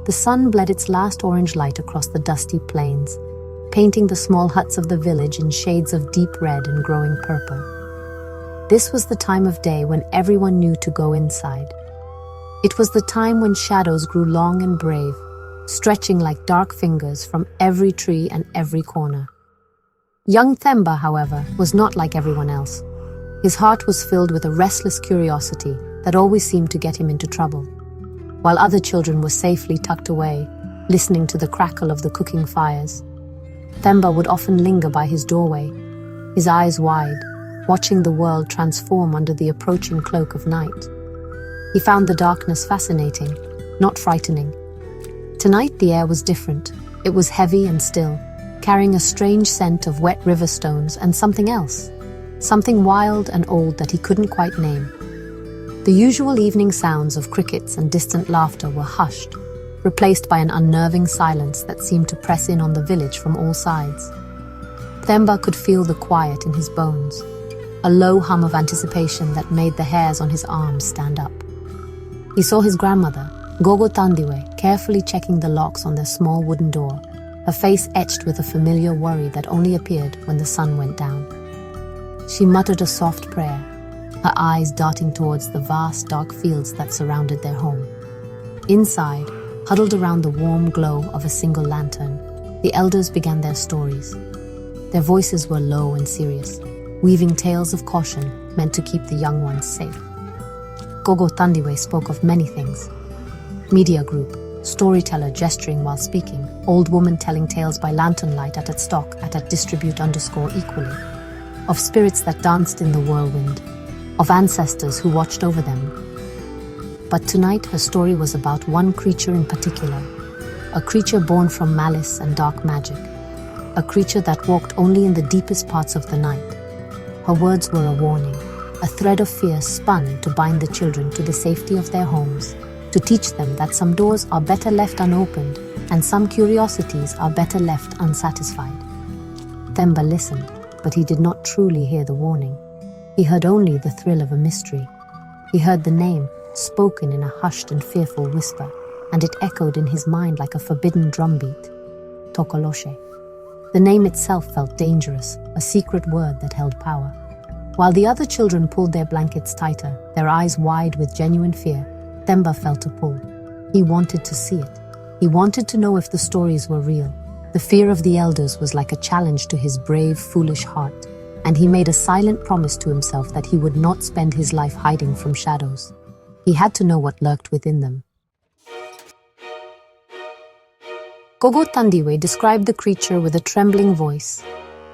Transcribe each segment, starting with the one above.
the sun bled its last orange light across the dusty plains, painting the small huts of the village in shades of deep red and growing purple. This was the time of day when everyone knew to go inside. It was the time when shadows grew long and brave, stretching like dark fingers from every tree and every corner. Young Themba, however, was not like everyone else. His heart was filled with a restless curiosity that always seemed to get him into trouble. While other children were safely tucked away, listening to the crackle of the cooking fires, Themba would often linger by his doorway, his eyes wide, watching the world transform under the approaching cloak of night. He found the darkness fascinating, not frightening. Tonight the air was different. It was heavy and still, carrying a strange scent of wet river stones and something else, something wild and old that he couldn't quite name. The usual evening sounds of crickets and distant laughter were hushed, replaced by an unnerving silence that seemed to press in on the village from all sides. Themba could feel the quiet in his bones, a low hum of anticipation that made the hairs on his arms stand up. He saw his grandmother, Gogo Tandiwe, carefully checking the locks on their small wooden door, her face etched with a familiar worry that only appeared when the sun went down. She muttered a soft prayer, her eyes darting towards the vast dark fields that surrounded their home. Inside, huddled around the warm glow of a single lantern, the elders began their stories. Their voices were low and serious, weaving tales of caution meant to keep the young ones safe. Gogo Tandiwe spoke of many things. Media group, storyteller gesturing while speaking, old woman telling tales by lantern light at distribute_equally, of spirits that danced in the whirlwind, of ancestors who watched over them. But tonight her story was about one creature in particular, a creature born from malice and dark magic, a creature that walked only in the deepest parts of the night. Her words were a warning, a thread of fear spun to bind the children to the safety of their homes, to teach them that some doors are better left unopened and some curiosities are better left unsatisfied. Themba listened, but he did not truly hear the warning. He heard only the thrill of a mystery. He heard the name, spoken in a hushed and fearful whisper, and it echoed in his mind like a forbidden drumbeat. Tokoloshe. The name itself felt dangerous, a secret word that held power. While the other children pulled their blankets tighter, their eyes wide with genuine fear, Themba felt a pull. He wanted to see it. He wanted to know if the stories were real. The fear of the elders was like a challenge to his brave, foolish heart, and he made a silent promise to himself that he would not spend his life hiding from shadows. He had to know what lurked within them. Gogo Tandiwe described the creature with a trembling voice,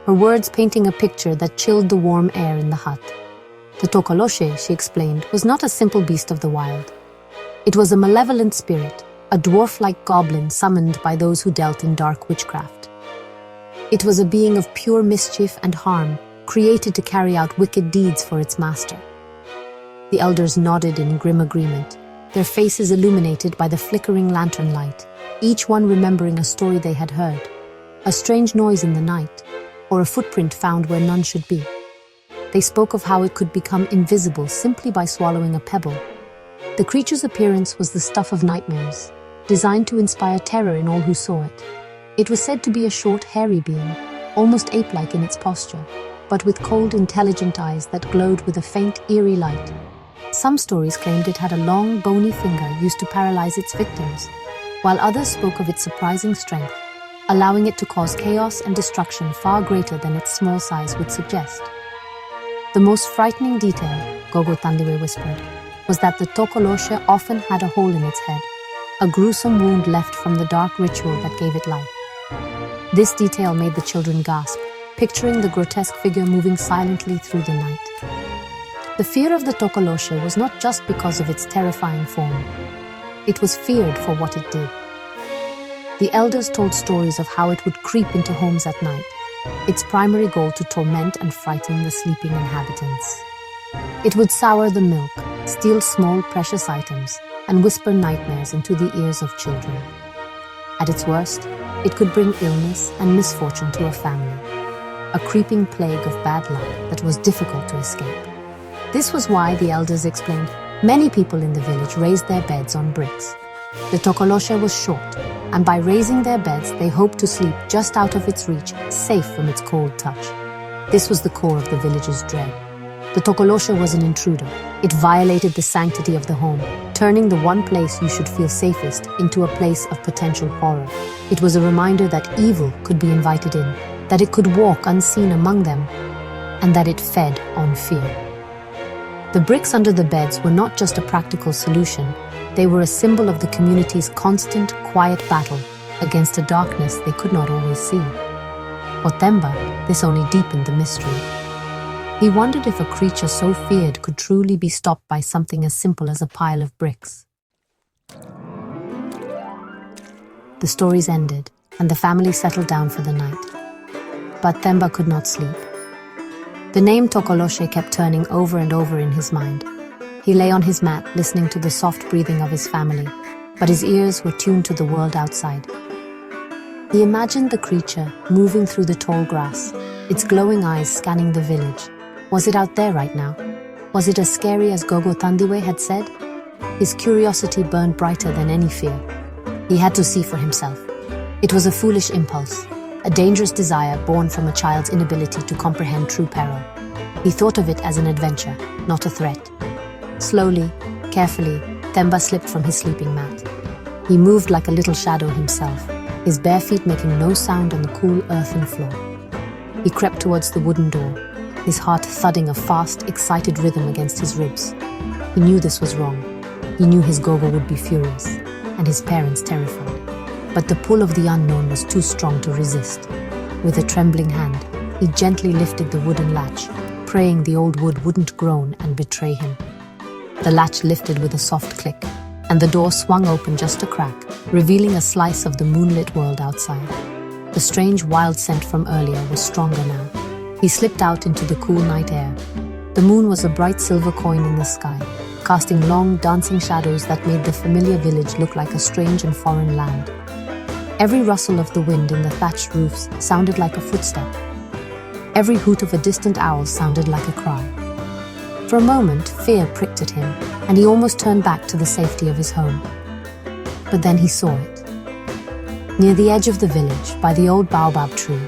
her words painting a picture that chilled the warm air in the hut. The tokoloshe, she explained, was not a simple beast of the wild. It was a malevolent spirit, a dwarf-like goblin summoned by those who dealt in dark witchcraft. It was a being of pure mischief and harm, created to carry out wicked deeds for its master. The elders nodded in grim agreement, their faces illuminated by the flickering lantern light, each one remembering a story they had heard, a strange noise in the night, or a footprint found where none should be. They spoke of how it could become invisible simply by swallowing a pebble. The creature's appearance was the stuff of nightmares, designed to inspire terror in all who saw it. It was said to be a short, hairy being, almost ape-like in its posture, but with cold, intelligent eyes that glowed with a faint, eerie light. Some stories claimed it had a long, bony finger used to paralyze its victims, while others spoke of its surprising strength, allowing it to cause chaos and destruction far greater than its small size would suggest. The most frightening detail, Gogo Tandiwe whispered, was that the tokoloshe often had a hole in its head, a gruesome wound left from the dark ritual that gave it life. This detail made the children gasp, picturing the grotesque figure moving silently through the night. The fear of the tokoloshe was not just because of its terrifying form. It was feared for what it did. The elders told stories of how it would creep into homes at night, its primary goal to torment and frighten the sleeping inhabitants. It would sour the milk, steal small precious items, and whisper nightmares into the ears of children. At its worst, it could bring illness and misfortune to a family, a creeping plague of bad luck that was difficult to escape. This was why, the elders explained, many people in the village raised their beds on bricks, The tokoloshe was short, and by raising their beds, they hoped to sleep just out of its reach, safe from its cold touch. This was the core of the village's dread. The tokoloshe was an intruder. It violated the sanctity of the home, turning the one place you should feel safest into a place of potential horror. It was a reminder that evil could be invited in, that it could walk unseen among them, and that it fed on fear. The bricks under the beds were not just a practical solution, they were a symbol of the community's constant, quiet battle against a darkness they could not always see. For Themba, this only deepened the mystery. He wondered if a creature so feared could truly be stopped by something as simple as a pile of bricks. The stories ended, and the family settled down for the night. But Themba could not sleep. The name Tokoloshe kept turning over and over in his mind. He lay on his mat, listening to the soft breathing of his family, but his ears were tuned to the world outside. He imagined the creature moving through the tall grass, its glowing eyes scanning the village. Was it out there right now? Was it as scary as Gogo Thandiwe had said? His curiosity burned brighter than any fear. He had to see for himself. It was a foolish impulse, a dangerous desire born from a child's inability to comprehend true peril. He thought of it as an adventure, not a threat. Slowly, carefully, Themba slipped from his sleeping mat. He moved like a little shadow himself, his bare feet making no sound on the cool earthen floor. He crept towards the wooden door, his heart thudding a fast, excited rhythm against his ribs. He knew this was wrong. He knew his Gogo would be furious, and his parents terrified. But the pull of the unknown was too strong to resist. With a trembling hand, he gently lifted the wooden latch, praying the old wood wouldn't groan and betray him. The latch lifted with a soft click, and the door swung open just a crack, revealing a slice of the moonlit world outside. The strange wild scent from earlier was stronger now. He slipped out into the cool night air. The moon was a bright silver coin in the sky, casting long, dancing shadows that made the familiar village look like a strange and foreign land. Every rustle of the wind in the thatched roofs sounded like a footstep. Every hoot of a distant owl sounded like a cry. For a moment, fear pricked at him, and he almost turned back to the safety of his home. But then he saw it. Near the edge of the village, by the old baobab tree,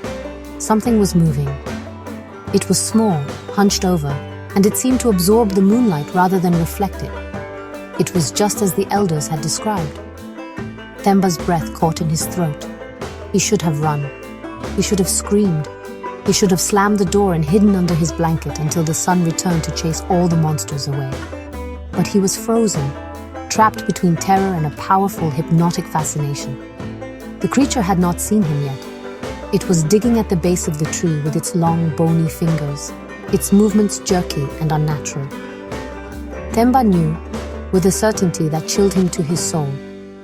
something was moving. It was small, hunched over, and it seemed to absorb the moonlight rather than reflect it. It was just as the elders had described. Themba's breath caught in his throat. He should have run. He should have screamed. He should have slammed the door and hidden under his blanket until the sun returned to chase all the monsters away. But he was frozen, trapped between terror and a powerful, hypnotic fascination. The creature had not seen him yet. It was digging at the base of the tree with its long, bony fingers, its movements jerky and unnatural. Themba knew, with a certainty that chilled him to his soul,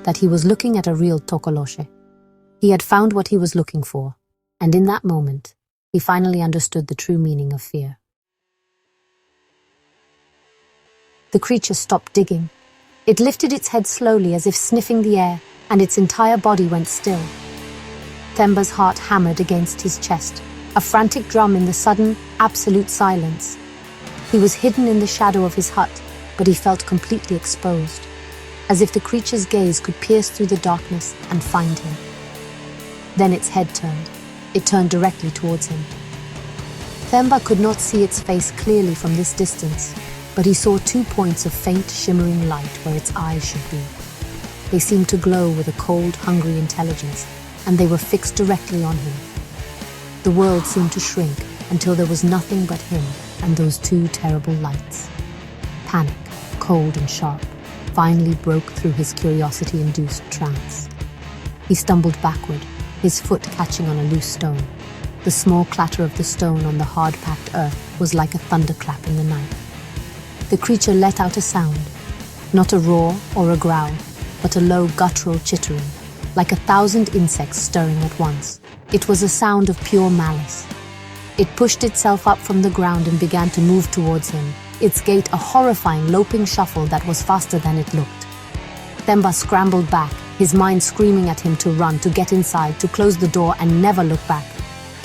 that he was looking at a real tokoloshe. He had found what he was looking for, and in that moment, he finally understood the true meaning of fear. The creature stopped digging. It lifted its head slowly as if sniffing the air, and its entire body went still. Themba's heart hammered against his chest, a frantic drum in the sudden, absolute silence. He was hidden in the shadow of his hut, but he felt completely exposed, as if the creature's gaze could pierce through the darkness and find him. Then its head turned. It turned directly towards him. Themba could not see its face clearly from this distance, but he saw 2 points of faint, shimmering light where its eyes should be. They seemed to glow with a cold, hungry intelligence, and they were fixed directly on him. The world seemed to shrink until there was nothing but him and those 2 terrible lights. Panic, cold and sharp, finally broke through his curiosity-induced trance. He stumbled backward, his foot catching on a loose stone. The small clatter of the stone on the hard-packed earth was like a thunderclap in the night. The creature let out a sound, not a roar or a growl, but a low guttural chittering, like 1,000 insects stirring at once. It was a sound of pure malice. It pushed itself up from the ground and began to move towards him, its gait a horrifying loping shuffle that was faster than it looked. Themba scrambled back, his mind screaming at him to run, to get inside, to close the door and never look back.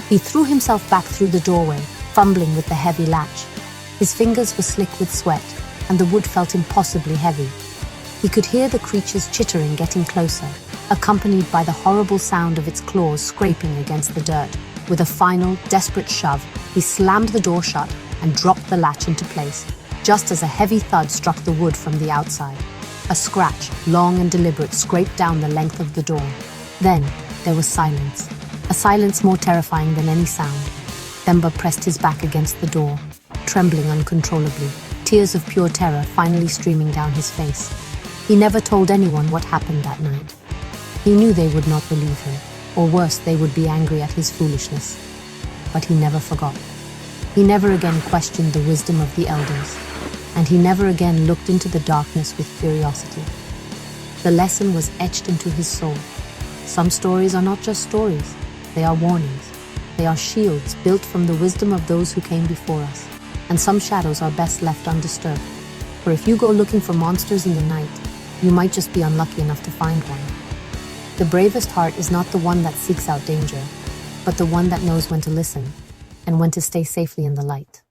He threw himself back through the doorway, fumbling with the heavy latch. His fingers were slick with sweat, and the wood felt impossibly heavy. He could hear the creature's chittering getting closer, accompanied by the horrible sound of its claws scraping against the dirt. With a final, desperate shove, he slammed the door shut and dropped the latch into place, just as a heavy thud struck the wood from the outside. A scratch, long and deliberate, scraped down the length of the door. Then there was silence, a silence more terrifying than any sound. Themba pressed his back against the door, trembling uncontrollably, tears of pure terror finally streaming down his face. He never told anyone what happened that night. He knew they would not believe him, or worse, they would be angry at his foolishness. But he never forgot. He never again questioned the wisdom of the elders, and he never again looked into the darkness with curiosity. The lesson was etched into his soul. Some stories are not just stories, they are warnings. They are shields built from the wisdom of those who came before us, and some shadows are best left undisturbed. For if you go looking for monsters in the night, you might just be unlucky enough to find one. The bravest heart is not the one that seeks out danger, but the one that knows when to listen and when to stay safely in the light.